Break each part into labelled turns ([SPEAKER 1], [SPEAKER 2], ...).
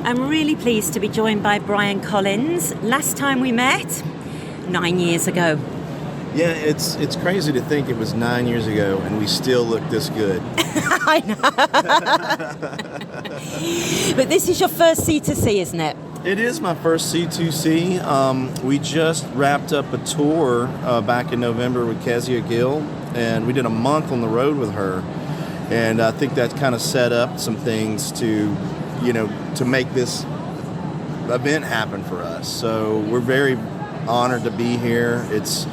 [SPEAKER 1] I'm really pleased to be joined by Brian Collins. Last time we met, 9 years ago.
[SPEAKER 2] Yeah, it's crazy to think it was 9 years ago and we still look this good.
[SPEAKER 1] I know. But this is your first C2C, isn't it?
[SPEAKER 2] It is my first C2C. We just wrapped up a tour back in November with Kezia Gill, and we did a month on the road with her. And I think that kind of set up some things to make this event happen for us. So we're very honored to be here. It's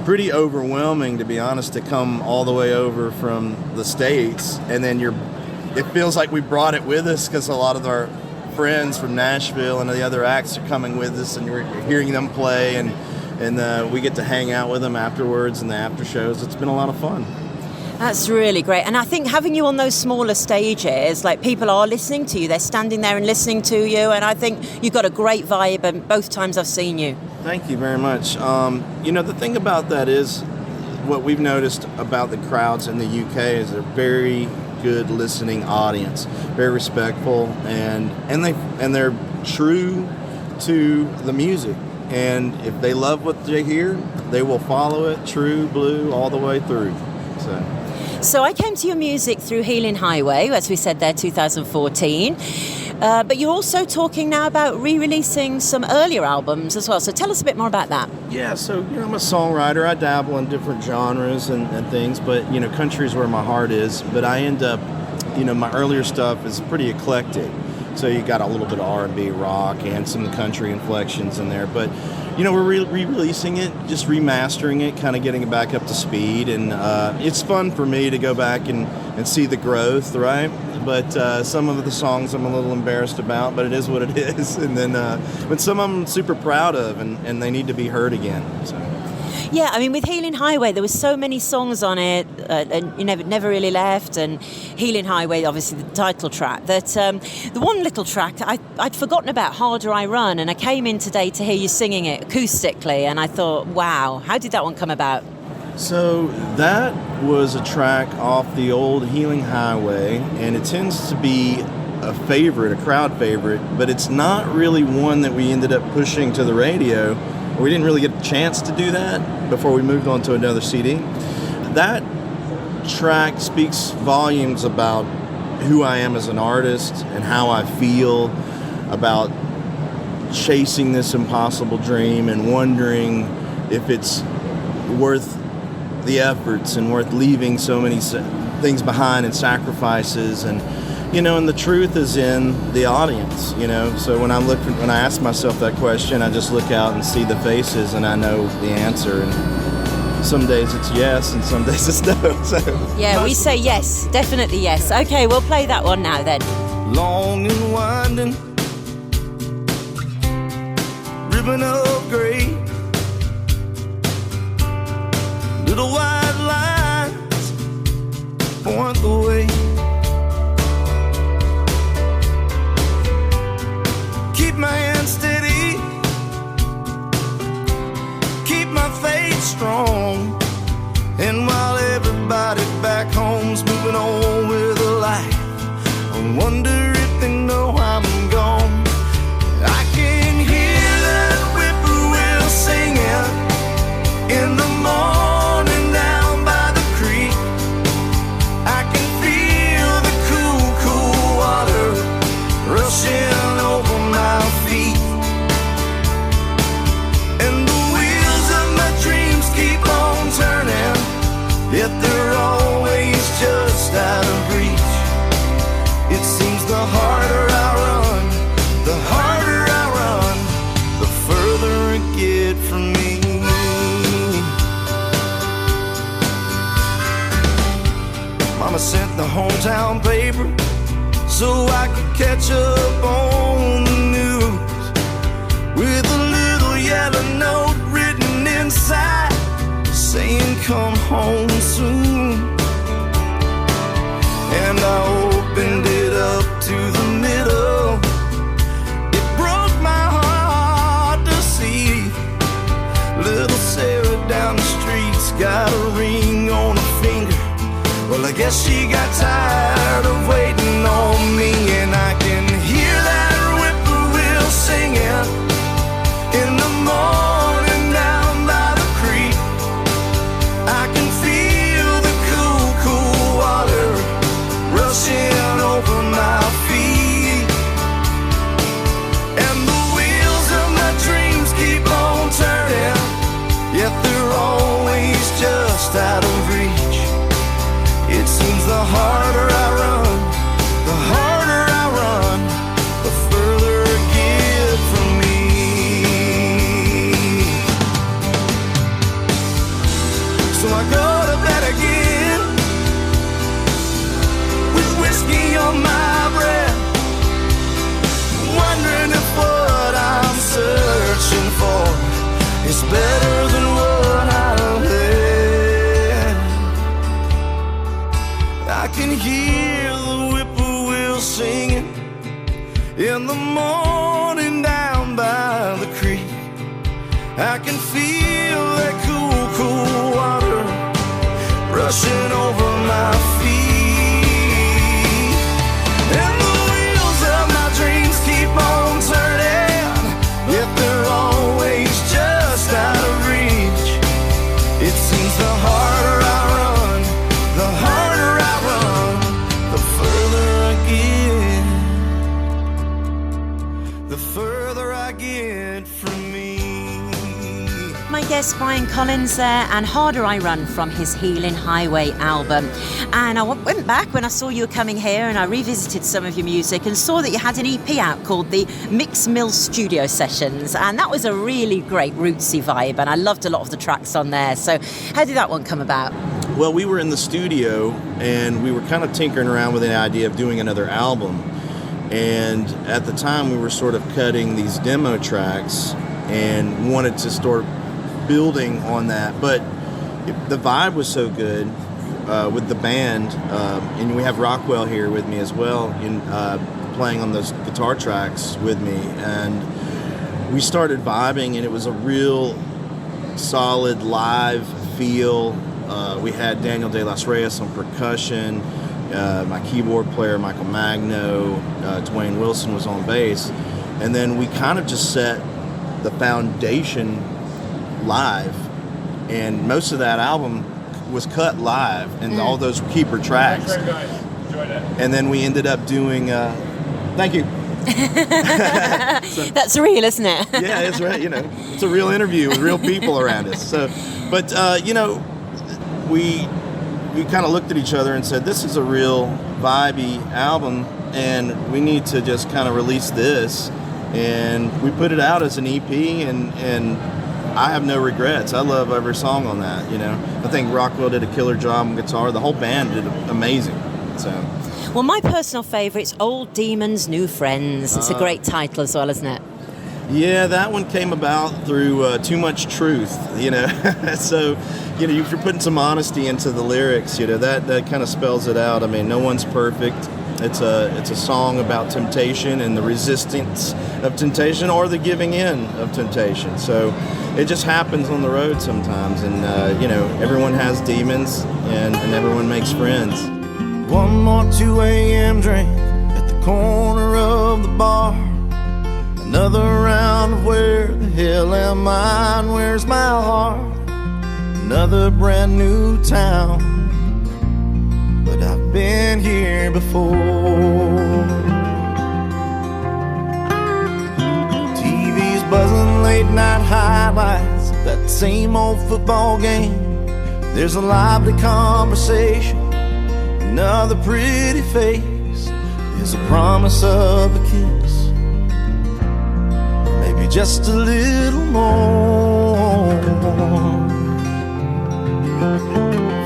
[SPEAKER 2] pretty overwhelming, to be honest, to come all the way over from the States, and then it feels like we brought it with us because a lot of our friends from Nashville and the other acts are coming with us, and we're hearing them play, and we get to hang out with them afterwards and the after shows. It's been a lot of fun.
[SPEAKER 1] That's really great. And I think having you on those smaller stages, like, people are listening to you, they're standing there and listening to you, and I think you've got a great vibe, and both times I've seen you.
[SPEAKER 2] Thank you very much. The thing about that is, what we've noticed about the crowds in the UK is they're very good listening audience, very respectful, and they're true to the music. And if they love what they hear, they will follow it, true blue, all the way through.
[SPEAKER 1] So I came to your music through Healing Highway, as we said there, 2014. But you're also talking now about re-releasing some earlier albums as well. So tell us a bit more about that.
[SPEAKER 2] Yeah, so I'm a songwriter. I dabble in different genres and things, but country is where my heart is. But I end up, my earlier stuff is pretty eclectic. So you got a little bit of R&B, rock, and some country inflections in there. But we're re-releasing it, just remastering it, kind of getting it back up to speed, and it's fun for me to go back and see the growth, right? But some of the songs I'm a little embarrassed about, but it is what it is. And then but some of them I'm super proud of, and they need to be heard again. So.
[SPEAKER 1] Yeah, I mean, with Healing Highway, there were so many songs on it, and you never really left. And Healing Highway, obviously the title track. That the one little track I'd forgotten about, Harder I Run, and I came in today to hear you singing it acoustically, and I thought, wow, how did that one come about?
[SPEAKER 2] So that was a track off the old Healing Highway, and it tends to be a favorite, a crowd favorite, but it's not really one that we ended up pushing to the radio. We didn't really get a chance to do that before we moved on to another CD. That track speaks volumes about who I am as an artist and how I feel about chasing this impossible dream and wondering if it's worth the efforts and worth leaving so many things behind and sacrifices, and and the truth is in the audience, So when I ask myself that question, I just look out and see the faces, and I know the answer. And some days it's yes, and some days it's no. So
[SPEAKER 1] yeah, we say yes, definitely yes. Okay, we'll play that one now then.
[SPEAKER 3] Long and winding, ribbon of gray, little white lines point the way. Keep my hand steady, keep my faith strong. And while everybody back home's moving on with a life, I wonder if they know I'm gone. I can hear that whippoorwill singing in the morning down by the creek. I can feel the cool, cool water rushing over my feet, and the wheels of my dreams keep on turning, yet they're always just out of reach. It seems the harder I run, the further it get from me. Mama sent the hometown paper so I could catch up on the news, with a little yellow note written inside saying come home soon. And I opened it up to the middle. It broke my heart to see little Sarah down the street's got a ring on her finger. Well, I guess she got tired of waiting on me, and I can hear that whip It's better than what I've had. I can hear the whippoorwill singing in the morning down by the creek. I can feel that cool, cool water rushing over my feet. And the wheels of my dreams keep on turning, yet they're always just out of reach. It seems the harder I run, the harder I run, the further I get, the further I get from me.
[SPEAKER 1] My guest Brian Collins there, and Harder I Run from his Healing Highway album. And I went back when I saw you were coming here, and I revisited some of your music and saw that you had an EP out called the Mix Mill Studio Sessions, and that was a really great rootsy vibe, and I loved a lot of the tracks on there. So how did that one come about?
[SPEAKER 2] Well, we were in the studio and we were kind of tinkering around with the idea of doing another album. And at the time we were sort of cutting these demo tracks and wanted to start building on that. But the vibe was so good with the band, and we have Rockwell here with me as well, playing on those guitar tracks with me. And we started vibing, and it was a real solid live feel. We had Daniel De Las Reyes on percussion, my keyboard player Michael Magno, Dwayne Wilson was on bass, and then we kind of just set the foundation live, and most of that album was cut live, and all those keeper tracks.
[SPEAKER 4] Thanks, guys. Enjoyed it.
[SPEAKER 2] And then we ended up doing. Thank you.
[SPEAKER 1] That's real, isn't it?
[SPEAKER 2] Yeah, it's right. It's a real interview with real people around us. So, but we kind of looked at each other and said, this is a real vibey album, and we need to just kind of release this. And we put it out as an EP, and I have no regrets. I love every song on that. I think Rockwell did a killer job on guitar. The whole band did amazing. So.
[SPEAKER 1] Well, my personal favourite's Old Demons, New Friends. It's a great title as well, isn't it?
[SPEAKER 2] Yeah, that one came about through Too Much Truth, So, if you're putting some honesty into the lyrics, that kind of spells it out. I mean, no one's perfect. It's a song about temptation and the resistance of temptation or the giving in of temptation. So it just happens on the road sometimes, and everyone has demons, and everyone makes friends.
[SPEAKER 3] One more 2 a.m. drink at the corner of the bar. Another round of where the hell am I and where's my heart? Another brand new town, but I've been here before. TV's buzzing, late night highlights of that same old football game. There's a lively conversation, another pretty face. There's a promise of a kiss, maybe just a little more.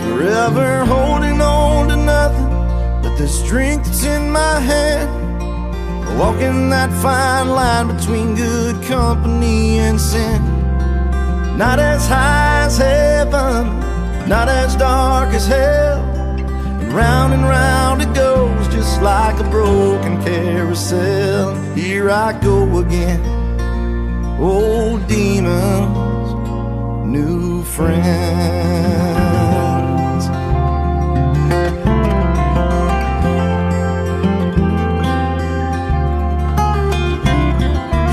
[SPEAKER 3] Forever holding on to nothing but this drink that's in my hand. Walking that fine line between good company and sin. Not as high as heaven, not as dark as hell. And round it goes, just like a broken carousel. Here I go again, old demons, new friends.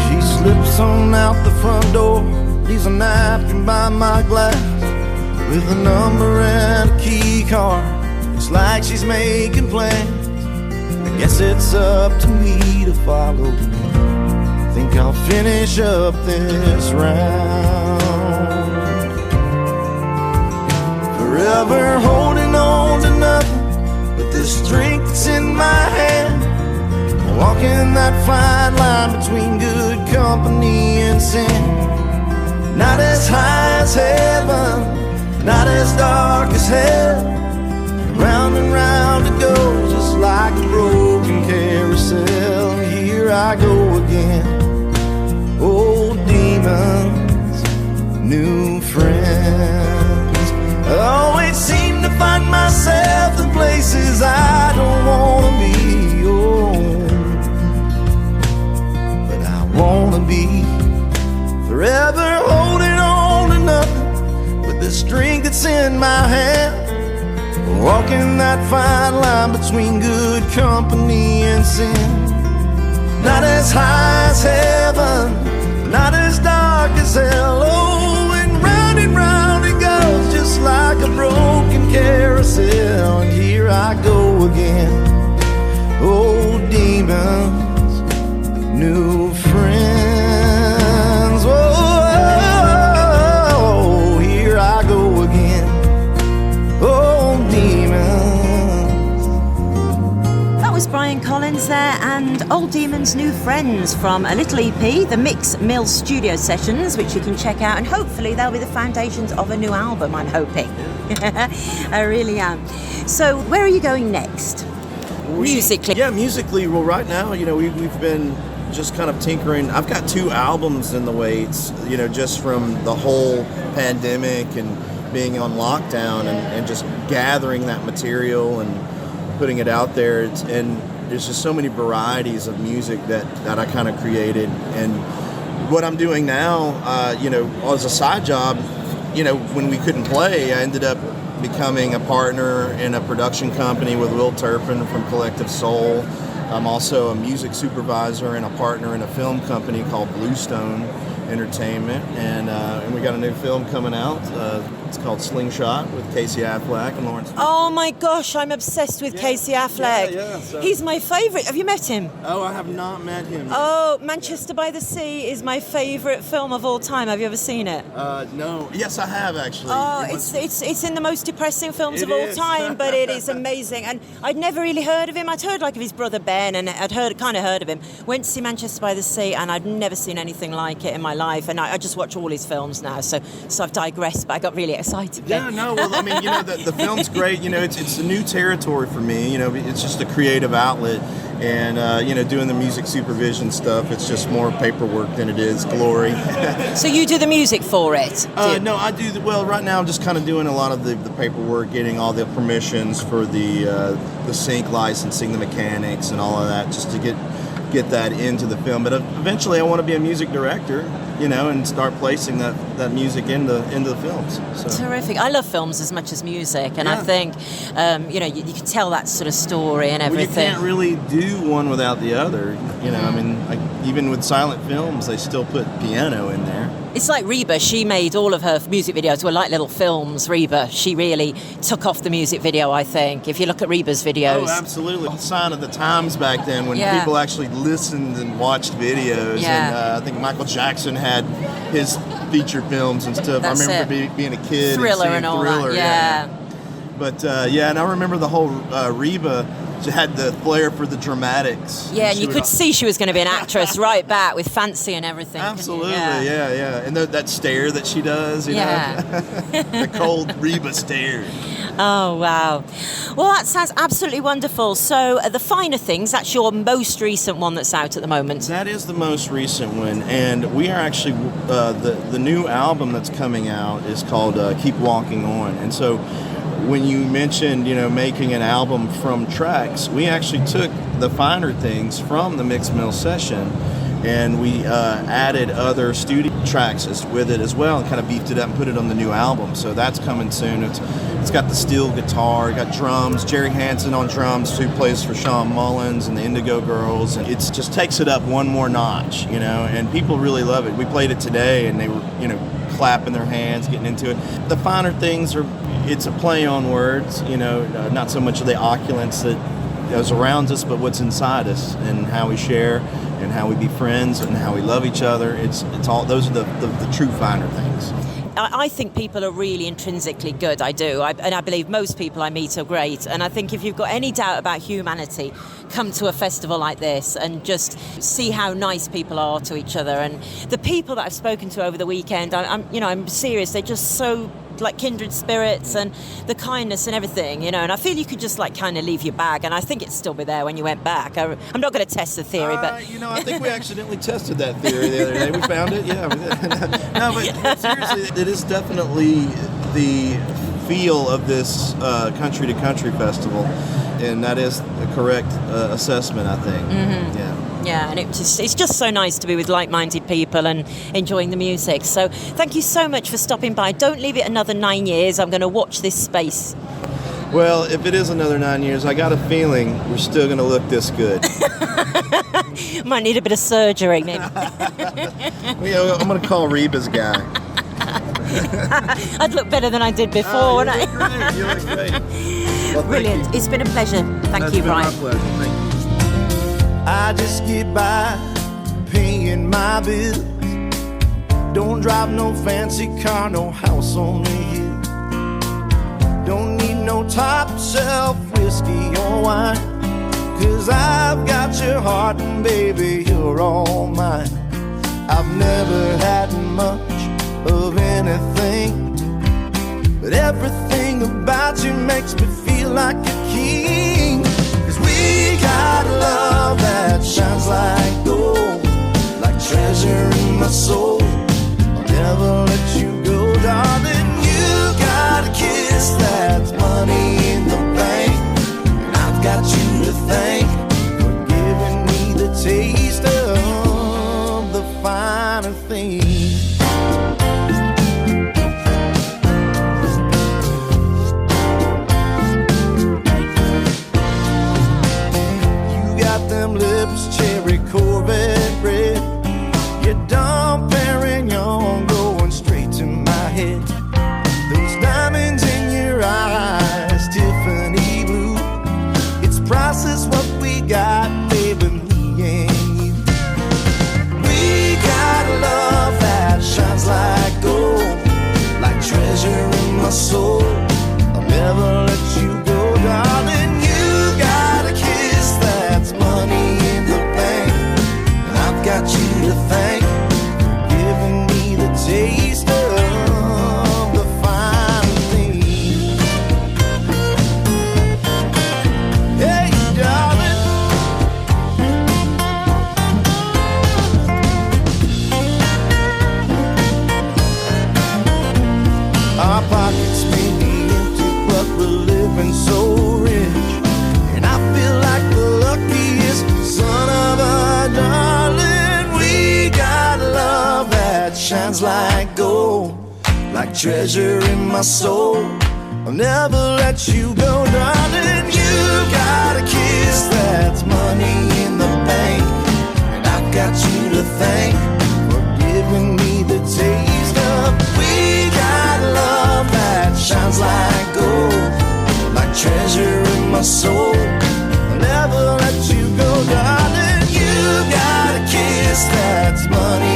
[SPEAKER 3] She slips on out the front door, leaves a napkin by my glass with a number and a key card. It's like she's making plans. I guess it's up to me to follow. Think I'll finish up this round. Forever holding on to nothing but this drink that's in my hand. Walking that fine line between good company and sin. Not as high as heaven, not as dark as hell. Round and round it goes, just like a broken carousel. Here I go again, old demons, new friends. I always seem to find myself in places I don't wanna be. Oh, but I wanna be forever holding on to nothing with the strength that's in my hand, walking that fine line between good company and sin. Not as high as heaven, not as dark as hell. Oh, and round it goes, just like a broken carousel. And here I go again. Oh, demons, new friends. Oh, here I go again. Oh, demons.
[SPEAKER 1] That was Brian Collins there, and Old Demons New Friends from a little EP, the Mix Mill Studio Sessions, which you can check out, and hopefully they'll be the foundations of a new album, I'm hoping. I really am. So where are you going next? Musically?
[SPEAKER 2] Yeah, musically. Well, right now, we've been just kind of tinkering. I've got 2 albums in the weights, just from the whole pandemic and being on lockdown and just gathering that material and putting it out there. And there's just so many varieties of music that I kind of created. And what I'm doing now, as a side job, when we couldn't play, I ended up becoming a partner in a production company with Will Turpin from Collective Soul. I'm also a music supervisor and a partner in a film company called Bluestone Entertainment, and we got a new film coming out. It's called Slingshot with Casey Affleck and Lawrence.
[SPEAKER 1] Oh my gosh, I'm obsessed with Casey Affleck.
[SPEAKER 2] So.
[SPEAKER 1] He's my favourite. Have you met him?
[SPEAKER 2] Oh, I have not met him.
[SPEAKER 1] Oh, Manchester by the Sea is my favourite film of all time. Have you ever seen it?
[SPEAKER 2] No. Yes, I have actually.
[SPEAKER 1] Oh, it's in the most depressing films of all
[SPEAKER 2] is.
[SPEAKER 1] time, but it is amazing. And I'd never really heard of him. I'd heard of his brother Ben, and I'd kind of heard of him. Went to see Manchester by the Sea, and I'd never seen anything like it in my life. And I just watch all his films now, so I've digressed, but I got really excited.
[SPEAKER 2] Yeah, no, well, I mean, the film's great. It's a new territory for me. It's just a creative outlet, and doing the music supervision stuff, it's just more paperwork than it is glory.
[SPEAKER 1] So you do the music for it?
[SPEAKER 2] No, I do. Well, right now I'm just kind of doing a lot of the paperwork, getting all the permissions for the sync licensing, the mechanics, and all of that, just to get that into the film. But eventually I want to be a music director, and start placing that music into the films. So.
[SPEAKER 1] Terrific. I love films as much as music, and I think you can tell that sort of story and everything.
[SPEAKER 2] Well, you can't really do one without the other. I mean, even with silent films, they still put piano in there.
[SPEAKER 1] It's like Reba. She made all of her music videos were like little films. Reba. She really took off the music video, I think. If you look at Reba's videos.
[SPEAKER 2] Oh, absolutely. A sign of the times back then when people actually listened and watched videos.
[SPEAKER 1] Yeah.
[SPEAKER 2] And I think Michael Jackson had his feature films and stuff.
[SPEAKER 1] That's
[SPEAKER 2] I remember being a kid
[SPEAKER 1] Thriller
[SPEAKER 2] and
[SPEAKER 1] all
[SPEAKER 2] Thriller.
[SPEAKER 1] that. Yeah.
[SPEAKER 2] But and I remember the whole Reba. She had the flair for the dramatics.
[SPEAKER 1] Yeah, and you could see she was going to be an actress right back with Fancy and everything.
[SPEAKER 2] Absolutely, yeah. And that stare that she does, know, the cold Reba stare.
[SPEAKER 1] Oh, wow. Well, that sounds absolutely wonderful. So The Finer Things, that's your most recent one that's out at the moment.
[SPEAKER 2] That is the most recent one, and we are actually, the new album that's coming out is called Keep Walking On. And so when you mentioned, making an album from tracks, we actually took The Finer Things from the Mix Mill session, and we added other studio tracks with it as well, and kind of beefed it up and put it on the new album. So that's coming soon. It's got the steel guitar, got drums, Jerry Hansen on drums, who plays for Sean Mullins and the Indigo Girls, and it just takes it up one more notch, and people really love it. We played it today, and they were, clapping their hands, getting into it. The Finer Things it's a play on words, not so much of the opulence that goes around us, but what's inside us and how we share and how we be friends and how we love each other. It's all, those are the true finer things.
[SPEAKER 1] I think people are really intrinsically good, I do. And I believe most people I meet are great. And I think if you've got any doubt about humanity, come to a festival like this and just see how nice people are to each other. And the people that I've spoken to over the weekend, I'm serious, they're just so like kindred spirits and the kindness and everything, you know. And I feel you could just like kind of leave your bag, and I think it'd still be there when you went back. I'm not going to test the theory, but
[SPEAKER 2] you know, I think we accidentally tested that theory the other day. We found it. Yeah. No, but seriously, it is definitely the feel of this country to country festival, and that is the correct assessment, I think.
[SPEAKER 1] Mm-hmm.
[SPEAKER 2] Yeah.
[SPEAKER 1] Yeah, and it's just so nice to be with like-minded people and enjoying the music. So thank you so much for stopping by. Don't leave it another 9 years. I'm going to watch this space.
[SPEAKER 2] Well, if it is another 9 years, I got a feeling we're still going to look this good.
[SPEAKER 1] Might need a bit of surgery, maybe.
[SPEAKER 2] Well, I'm going to call Reba's guy.
[SPEAKER 1] I'd look better than I did before, wouldn't I?
[SPEAKER 2] You look great. Well,
[SPEAKER 1] Brilliant. It's been a pleasure. Thank you, Brian.
[SPEAKER 2] It's been my pleasure. Thank you.
[SPEAKER 3] I just get by paying my bills. Don't drive no fancy car, no house on the hill. Don't need no top shelf whiskey or wine, 'cause I've got your heart and baby, you're all mine. I've never had much of anything, but everything about you makes me feel like a king. 'Cause we got love that shines like gold, like treasure in my soul. I'll never let you go, darling. You got a kiss that's money in the bank, and I've got you to thank for giving me the taste of the finer things. Them lips, cherry Corvette red. Your Dom Perignon going straight to my head. Those diamonds in your eyes, Tiffany blue. It's priceless what we got, baby, me and you. We got love that shines like gold, like treasure in my soul. I'll never let you go, darling. You got a kiss that's money in the bank, and I've got you to thank for giving me the taste of the fine things. Hey, darling. Our pockets may be empty, but we're living so rich, and I feel like the luckiest son of a darling. We got love that shines like gold, like treasure in my soul. I'll never let you go, darling. You got a kiss that's money in the bank, and I've got you to thank for giving me the taste of. We got love that shines like gold, like treasure in my soul. I'll never let you go, darling. You got a kiss that's money